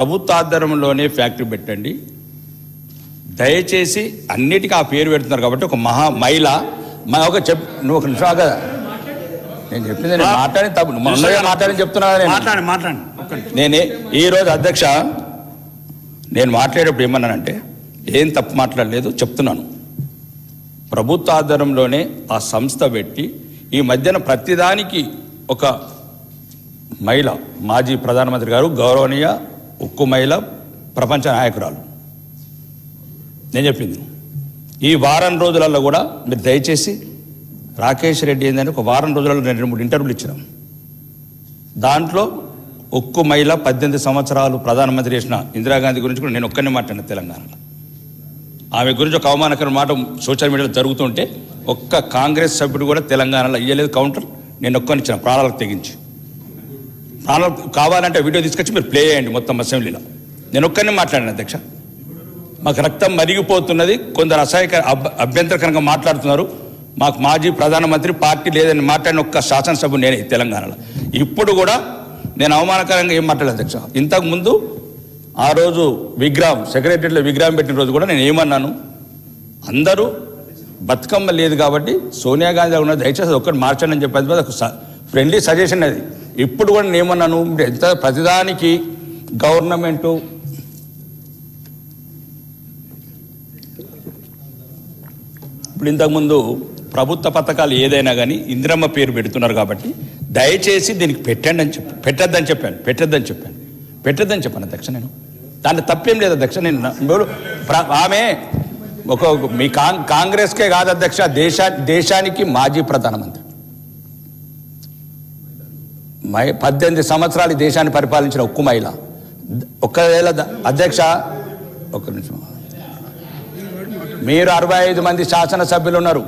ప్రభుత్వ ఆధ్వర్యంలోనే ఫ్యాక్టరీ పెట్టండి. దయచేసి అన్నిటికీ ఆ పేరు పెడుతున్నారు కాబట్టి ఒక మహిళ ఒక నువ్వు ఒక నిమిషం కదా నేను చెప్పింది నేను మాట్లాడి తప్పు మాట్లాడని చెప్తున్నా. నేనే ఈరోజు అధ్యక్ష నేను మాట్లాడేటప్పుడు ఏమన్నానంటే ఏం తప్పు మాట్లాడలేదు చెప్తున్నాను. ప్రభుత్వ ఆధ్వర్యంలోనే ఆ సంస్థ పెట్టి ఈ మధ్యన ప్రతిదానికి ఒక మహిళ మాజీ ప్రధానమంత్రి గారు గౌరవనీయ ఉక్కు మహిళ ప్రపంచ నాయకురాలు నేను చెప్పింది. ఈ వారం రోజులలో కూడా మీరు దయచేసి రాకేష్ రెడ్డి ఏంటంటే ఒక వారం రోజులలో 2-3 ఇంటర్వ్యూలు ఇచ్చినాం. దాంట్లో ఉక్కు మహిళ 18 సంవత్సరాలు ప్రధానమంత్రి చేసిన ఇందిరాగాంధీ గురించి కూడా నేను ఒక్కనే మాట్లాడిన తెలంగాణలో. ఆమె గురించి ఒక అవమానకరమైన మాట సోషల్ మీడియాలో జరుగుతుంటే ఒక్క కాంగ్రెస్ సభ్యుడు కూడా తెలంగాణలో ఇయ్యలేదు కౌంటర్. నేను ఒక్కనిచ్చిన ప్రాణాలకు తెగించి ప్రాణాలు కావాలంటే వీడియో తీసుకొచ్చి మీరు ప్లే చేయండి మొత్తం అసెంబ్లీలో. నేను ఒక్కనే మాట్లాడిన అధ్యక్ష. మాకు రక్తం మరిగిపోతున్నది, కొందరు అభ్యంతరకరంగా మాట్లాడుతున్నారు. మాకు మాజీ ప్రధానమంత్రి పార్టీ లేదని మాట్లాడిన ఒక్క శాసనసభ నేనే తెలంగాణలో. ఇప్పుడు కూడా నేను అవమానకరంగా ఏం మాట్లాడలేదు అధ్యక్ష. ఇంతకుముందు ఆ రోజు విగ్రహం సెక్రటరీలో విగ్రహం పెట్టిన రోజు కూడా నేను ఏమన్నాను, అందరూ బతుకమ్మ లేదు కాబట్టి సోనియా గాంధీ ఉన్నది దయచేసి ఒక్కటి మార్చండి అని చెప్పేది ఒక ఫ్రెండ్లీ సజెషన్ అది. ఇప్పుడు కూడా నేను ఏమన్నాను, ఎంత ప్రతిదానికి గవర్నమెంటు ఇప్పుడు ఇంతకుముందు ప్రభుత్వ పథకాలు ఏదైనా కానీ ఇందిరమ్మ పేరు పెడుతున్నారు కాబట్టి దయచేసి దీనికి పెట్టద్దని చెప్పాను అధ్యక్ష. నేను దాంట్లో తప్పేం లేదు అధ్యక్ష. నేను ఆమె మీ కాంగ్రెస్కే కాదు అధ్యక్ష, దేశానికి మాజీ ప్రధానమంత్రి 18 సంవత్సరాలు దేశాన్ని పరిపాలించిన ఉక్కు మహిళ. ఒక్కవేళ అధ్యక్ష ఒక్క నిమిషం, మీరు 65 మంది శాసనసభ్యులు ఉన్నారు,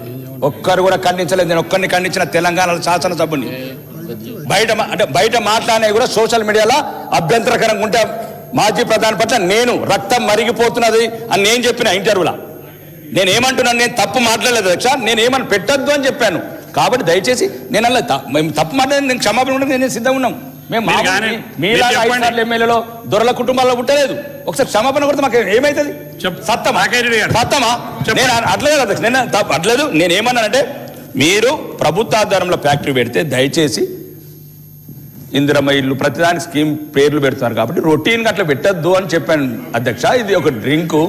ఒక్కరు కూడా ఖండించలేదు. నేను ఒక్కరిని ఖండించిన తెలంగాణ శాసనసభ్యుని. బయట మాట్లాడినవి కూడా సోషల్ మీడియాలో అభ్యంతరకరంగా ఉంటే మాజీ ప్రధాని పట్ల నేను రక్తం మరిగిపోతున్నది అని నేను చెప్పిన ఇంటర్వ్యూలో. నేను ఏమంటున్నాను, నేను తప్పు మాట్లాడలేదు అధ్యక్ష, నేను ఏమని పెట్టద్దు అని చెప్పాను. కాబట్టి దయచేసి నేను అలా మేము తప్పు మాట్లాడి నేను క్షమాపణ ఉండదు, నేను సిద్ధంగా ఉన్నాం. మేము మీలాగా 5 సార్లు ఎమ్మెల్యేలో దొరల కుటుంబాల్లో పుట్టలేదు. ఒకసారి క్షమాపణ కొడితే మాకు ఏమైతుంది? సత్తమా? నేను అట్లేదు అధ్యక్ష, నేను అట్లేదు. నేను ఏమన్నానంటే మీరు ప్రభుత్వ ఆధారంలో ఫ్యాక్టరీ పెడితే దయచేసి ఇందిరమ్మ ఇల్లు ప్రతిదానికి స్కీమ్ పేర్లు పెడుతున్నారు కాబట్టి రొటీన్గా అట్లా పెట్టద్దు అని చెప్పాను అధ్యక్ష. ఇది ఒక డ్రింకు.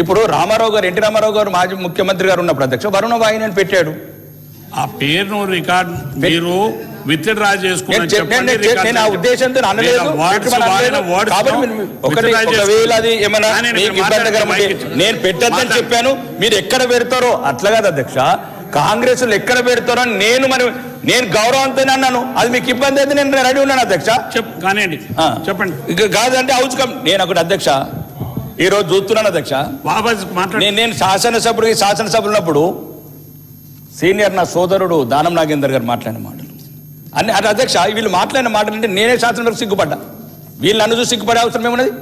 ఇప్పుడు రామారావు గారు, ఎన్టీ రామారావు గారు మాజీ ముఖ్యమంత్రి గారు ఉన్నప్పుడు అధ్యక్ష వరుణ వాహిని పెట్టాడు. ఆ పేరును రికార్డ్ మీరు విత్డ్రా చేసుకుని నేను ఆ ఉద్దేశంతో అనలేదు. ఒకవేళ అది ఏమైనా ఇబ్బందికరం నేను పెట్టద్దని చెప్పాను. మీరు ఎక్కడ పెడతారో అట్లా కాదు అధ్యక్ష, కాంగ్రెస్ ఎక్కడ పెడతారో నేను గౌరవంతోనే అన్నాను. అది మీకు ఇబ్బంది అయితే నేను రెడీ ఉన్నాను అధ్యక్ష. చెప్పండి కాదంటే అవుచుకం. నేను ఒకటి అధ్యక్ష ఈ రోజు చూస్తున్నాను అధ్యక్ష, నేను శాసనసభ్యులు ఉన్నప్పుడు సీనియర్ నా సోదరుడు దానం నాగేందర్ గారు మాట్లాడిన మాటలు అన్ని అటు అధ్యక్ష. వీళ్ళు మాట్లాడిన మాటలు అంటే నేనే శాసనసభకు సిగ్గుపడ్డా. వీళ్ళు నన్ను చూసి సిగ్గుపడే అవసరం ఏమున్నది?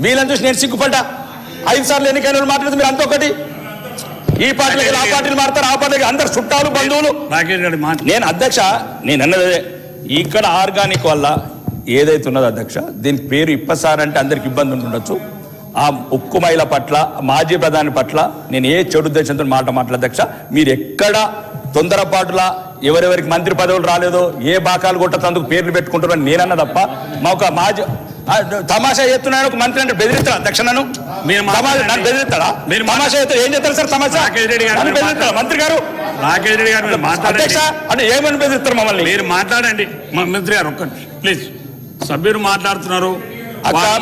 వీళ్ళని చూసి నేను సిగ్గుపడ్డా. 5 సార్లు ఎన్నికైన మాట్లాడితే మీరు అంతొకటి ఈ పార్టీలకి ఆ పార్టీలు మారుతారు, ఆ పార్టీలకి అందరు చుట్టాలు బంధువులు. నేను అధ్యక్ష నేను అన్నదే ఇక్కడ ఆర్గానిక్ వల్ల ఏదైతే ఉన్నదో అధ్యక్ష, దీని పేరు ఇప్పసారంటే అందరికి ఇబ్బంది ఉండొచ్చు. ఆ ఉక్కు మహిళ పట్ల మాజీ ప్రధాని పట్ల నేను ఏ చెడు ఉద్దేశంతో మాట్లాడ అధ్యక్ష. మీరు ఎక్కడ తొందరపాటులా ఎవరెవరికి మంత్రి పదవులు రాలేదో ఏ బాకాలు కొట్టేందుకు పేర్లు పెట్టుకుంటారో నేనన్నా తప్ప మా ఒక మాజీ తమాషా చేస్తున్నాను. ఒక మంత్రి అంటే బెదిరిస్తాడా అధ్యక్ష? నన్ను బెదిరిస్తాడా? మీరు తమాషా చేస్తే ఏం చేస్తారు సార్? తమాషా బెదిరిస్తాడా మంత్రి గారు? రాకేష్ రెడ్డి గారు అధ్యక్ష అంటే ఏమని బెదిరిస్తారు మమ్మల్ని? మీరు మాట్లాడండి మంత్రి గారు, ఒక్క ప్లీజ్. సభ్యులు మాట్లాడుతున్నారు,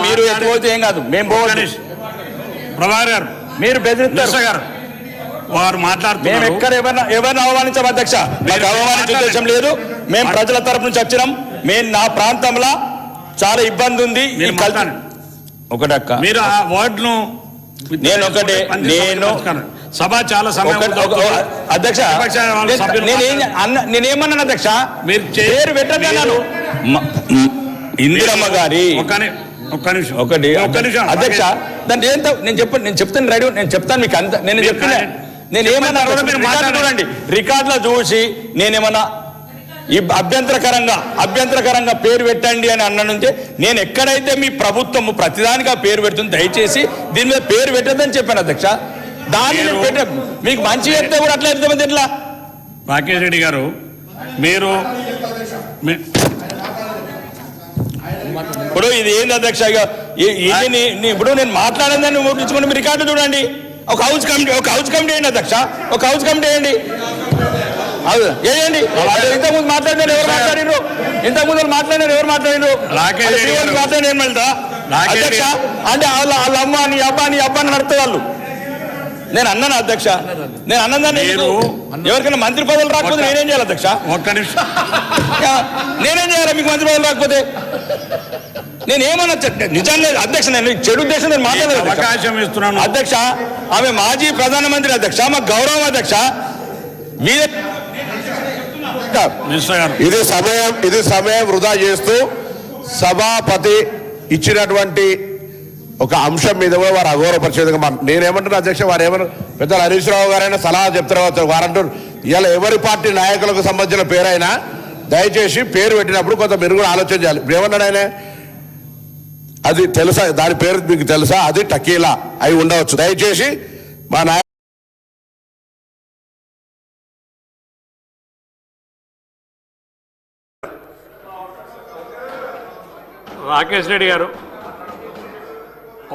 మీరు ఎటుపోతే ఏం కాదు. మేము ప్రభాకర్ గారు మీరు బెదిరిస్తారు గారు వారు మాట్లాడుతున్నారు. మేము ఎక్కడ ఎవరిని అవమానించాం అధ్యక్ష? మాకు అవమానించే ఉద్దేశం లేదు. మేము ప్రజల తరపు నుంచి వచ్చినాం. మేము నా ప్రాంతంలో చాలా ఇబ్బంది ఉంది. ఒకటి అక్క మీరు ఆ వర్డ్ను నేను సభ చాలా సమయం అధ్యక్ష నేనేమన్నాను అధ్యక్ష? మీరు పేరు పెట్టాను ఇందిరమ్మ గారి ఒక్క నిమిషం అధ్యక్ష. దాన్ని ఏంటో నేను చెప్తాను రెడీ, నేను చెప్తాను మీకు అంత. నేను చెప్తున్నా నేను ఏమన్నా చూడండి రికార్డులో చూసి నేనేమన్నా ఈ అభ్యంతరకరంగా పేరు పెట్టండి అని అన్నంటే నేను ఎక్కడైతే మీ ప్రభుత్వము ప్రతిదానికి ఆ పేరు పెడుతుంది దయచేసి దీని మీద పేరు పెట్టద్దని చెప్పాను అధ్యక్ష. దాన్ని పెట్టే మీకు మంచి చెప్తే కూడా అట్లా ఎంతమంది ఎట్లా? రాకేష్ రెడ్డి గారు మీరు ఇప్పుడు ఇది ఏంది అధ్యక్ష? ఇప్పుడు నేను మాట్లాడేదాన్ని ముట్టించుకుని మీరు రికార్డు చూడండి. ఒక హౌస్ కమిటీ వేయండి అధ్యక్ష, ఒక హౌస్ కమిటీ వేయండి. వేయండి. ఇంతకుముందు మాట్లాడినారు ఎవరు మాట్లాడినారు? ఇంతకుముందు మాట్లాడినారు ఎవరు మాట్లాడినారు? మాట్లాడిన అధ్యక్ష అంటే వాళ్ళ అమ్మ నీ అబ్బాని నడుతుంది వాళ్ళు. నేను అన్నాను అధ్యక్ష, నేను అన్నదాన్ని ఎవరికైనా మంత్రి పదవులు రాకపోతే నేనేం చేయాలి అధ్యక్ష? ఒక్క నిమిషం నేనేం చేయాలి మీకు మంత్రి పదవులు రాకపోతే? నేనేమన్నా నిజంగా అధ్యక్ష, నేను చెడు ఉద్దేశం నేను మాట్లాడలేదు అవకాశం ఇస్తున్నాను అధ్యక్ష. ఆమె మాజీ ప్రధానమంత్రి అధ్యక్ష, మాకు గౌరవం అధ్యక్ష. ఇది సమయం వృధా చేస్తూ సభాపతి ఇచ్చినటువంటి ఒక అంశం మీద కూడా వారు అగౌరవపరిచేదిగా నేనేమంటున్నా అధ్యక్ష, వారు ఏమన్నా పెద్దలు హరీష్ రావు గారైనా సలహా చెప్తారు. వారంటారు ఇలా ఎవరి పార్టీ నాయకులకు సంబంధించిన పేరైనా దయచేసి పేరు పెట్టినప్పుడు కొంత మీరు కూడా ఆలోచన చేయాలి. ఇప్పుడు ఏమన్నాడు ఆయన, అది తెలుసా, దాని పేరు మీకు తెలుసా, అది టకీలా అయి ఉండవచ్చు. దయచేసి మా రాకేష్ రెడ్డి గారు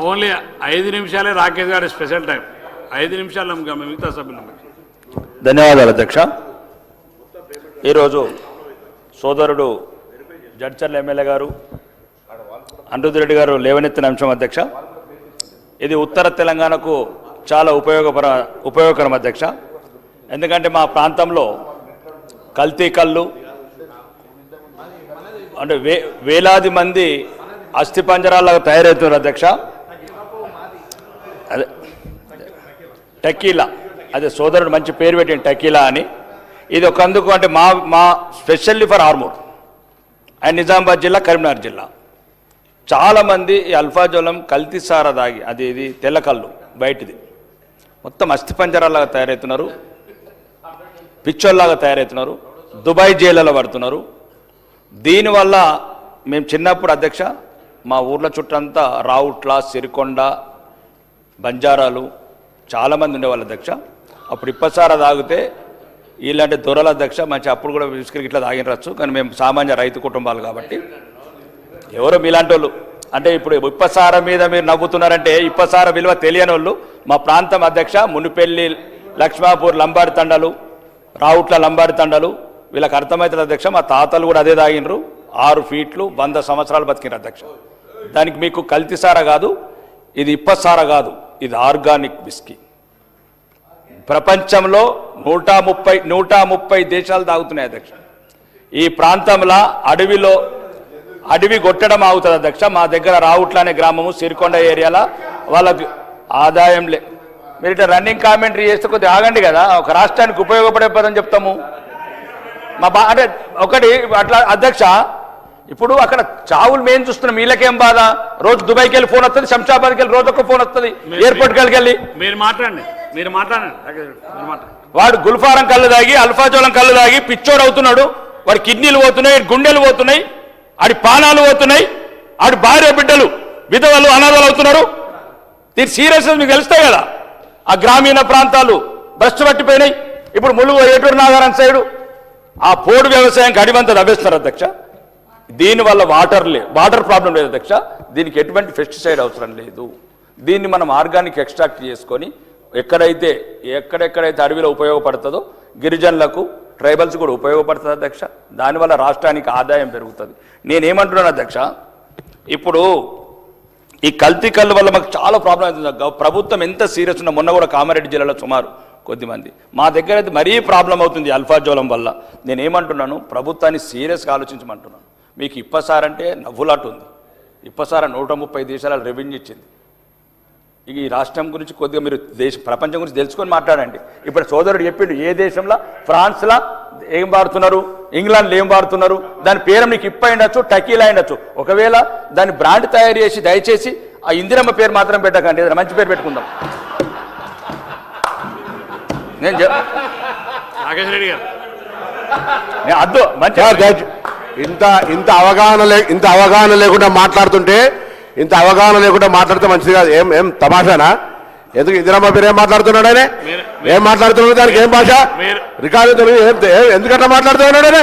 ఓన్లీ 5 నిమిషాలే రాకేష్ గారి స్పెషల్ టైం. 5 నిమిషాలు మిగతా సభ్యులు. ధన్యవాదాలు అధ్యక్ష. ఈరోజు సోదరుడు జడ్చర్ల ఎమ్మెల్యే గారు అనిరుద్ధ్ రెడ్డి గారు లేవనెత్తిన అంశం అధ్యక్ష, ఇది ఉత్తర తెలంగాణకు చాలా ఉపయోగకరం అధ్యక్ష. ఎందుకంటే మా ప్రాంతంలో కల్తీ కళ్ళు అంటే వేలాది మంది అస్థిపంజరాలాగా తయారవుతున్నారు అధ్యక్ష. అదే టకీలా, అదే సోదరుడు మంచి పేరు పెట్టింది టకీలా అని. ఇది ఒక అందుకు అంటే మా specially for Armoor and Nizamabad జిల్లా, కరీంనగర్ జిల్లా చాలామంది ఈ అల్ఫాజోలం కల్తీ సారా దాగి, అది ఇది తెల్లకళ్ళు బయటిది మొత్తం అస్థిపంజరాలాగా తయారవుతున్నారు, పిచ్చోల్లాగా తయారవుతున్నారు, దుబాయ్ జైళ్ళలో పడుతున్నారు. దీనివల్ల మేము చిన్నప్పుడు అధ్యక్ష మా ఊర్ల చుట్టంతా రావుట్ల, సిరికొండ, బంజారాలు చాలామంది ఉండేవాళ్ళు అధ్యక్ష. అప్పుడు ఇప్పసారా తాగితే ఇలాంటి దొరల అధ్యక్ష మంచి అప్పుడు కూడా విస్కరికి ఇట్లా తాగినరచ్చు, కానీ మేము సామాన్య రైతు కుటుంబాలు కాబట్టి ఎవరో మీలాంటి వాళ్ళు అంటే ఇప్పుడు ఇప్పసార మీద మీరు నవ్వుతున్నారంటే ఇప్పసార విలువ తెలియని వాళ్ళు మా ప్రాంతం అధ్యక్ష. మునిపెల్లి, లక్ష్మాపూర్ లంబాడి తండలు, రావుట్ల లంబాడి తండలు వీళ్ళకి అర్థమవుతుంది అధ్యక్ష. మా తాతలు కూడా అదే తాగినరు, 6 ఫీట్లు 100 సంవత్సరాలు బతికినారు అధ్యక్ష. దానికి మీకు కల్తీ సారా కాదు, ఇది ఇప్పసారా కాదు, ఇది ఆర్గానిక్ విస్కీ. ప్రపంచంలో 130 దేశాలు తాగుతున్నాయి అధ్యక్ష. ఈ ప్రాంతంలో అడవి కొట్టడం ఆగుతుంది అధ్యక్ష. మా దగ్గర రావుట్ల అనే గ్రామము, సిరికొండ ఏరియాలో వాళ్ళకి ఆదాయం మీరు ఇట్లా రన్నింగ్ కామెంటరీ చేస్తే కొద్దిగా ఆగండి కదా, ఒక రాష్ట్రానికి ఉపయోగపడే పదని చెప్తాము. అంటే ఒకటి అట్లా అధ్యక్ష, ఇప్పుడు అక్కడ చావులు మేము చూస్తున్నాం, వీళ్ళకేం బాధ? రోజు దుబాయ్కి వెళ్ళి ఫోన్ వస్తుంది, శంషాబాద్కి వెళ్ళి రోజు ఒక ఫోన్ వస్తుంది, ఎయిర్పోర్ట్కి వెళ్ళి మీరు మాట్లాడండి. వాడు గుల్ఫారం కళ్ళు తాగి, అల్ఫాజోలం కళ్ళు తాగి పిచ్చోడు అవుతున్నాడు. వాడి కిడ్నీలు పోతున్నాయి, గుండెలు పోతున్నాయి, ఆడి పానాలు పోతున్నాయి, ఆడి భార్య బిడ్డలు విధవలు అనాథలు అవుతున్నారు. దీని సీరియస్నెస్ మీకు తెలుస్తాయి కదా. ఆ గ్రామీణ ప్రాంతాలు భ్రష్టు పట్టిపోయినాయి. ఇప్పుడు ములుగు, ఏటూరు నాగారం సైడు ఆ పోడు వ్యవసాయానికి అడివంతా తవ్వేస్తున్నారు అధ్యక్ష. దీనివల్ల వాటర్ ప్రాబ్లం లేదు అధ్యక్ష. దీనికి ఎటువంటి పెస్టిసైడ్ అవసరం లేదు. దీన్ని మనం ఆర్గానిక్ ఎక్స్ట్రాక్ట్ చేసుకొని ఎక్కడెక్కడైతే అడవిలో ఉపయోగపడుతుందో గిరిజనులకు, ట్రైబల్స్ కూడా ఉపయోగపడుతుంది అధ్యక్ష. దానివల్ల రాష్ట్రానికి ఆదాయం పెరుగుతుంది. నేనేమంటున్నాను అధ్యక్ష, ఇప్పుడు ఈ కల్తీ కళ్ళు వల్ల మాకు చాలా ప్రాబ్లం అవుతుంది. ప్రభుత్వం ఎంత సీరియస్ ఉన్నా, మొన్న కూడా కామారెడ్డి జిల్లాలో సుమారు కొద్దిమంది, మా దగ్గర అయితే మరీ ప్రాబ్లం అవుతుంది అల్ఫాజోలం వల్ల. నేనేమంటున్నాను, ప్రభుత్వాన్ని సీరియస్గా ఆలోచించమంటున్నాను. మీకు ఇప్పసారంటే నవ్వులాటు ఉంది. ఇప్పసార 130 దేశాల రెవెన్యూ ఇచ్చింది. ఈ రాష్ట్రం గురించి కొద్దిగా మీరు ప్రపంచం గురించి తెలుసుకొని మాట్లాడండి. ఇప్పుడు సోదరుడు చెప్పిండు, ఏ దేశంలో ఫ్రాన్స్లో ఏం వాడుతున్నారు, ఇంగ్లాండ్లో ఏం వాడుతున్నారు, దాని పేరు మీకు ఇప్ప అయిండొచ్చు, టకీలా అయిండొచ్చు. ఒకవేళ దాని బ్రాండ్ తయారు చేసి దయచేసి ఆ ఇందిరమ్మ పేరు మాత్రం పెట్టకండి, ఏదైనా మంచి పేరు పెట్టుకుందాం. నాగేశ్వర రెడ్డి గారు అద్దు సార్, జడ్జ్, ఇంత అవగాహన లేకుండా మాట్లాడుతుంటే మంచిది కాదు. ఏం తమాషానా? ఎందుకు ఇందిరమ్మ పేరు ఏం మాట్లాడుతున్నాడు ఆయన? ఏం మాట్లాడుతున్నాడు? దానికి ఏం భాష రికార్డు ఎందుకంటే మాట్లాడుతున్నాడు ఆయన?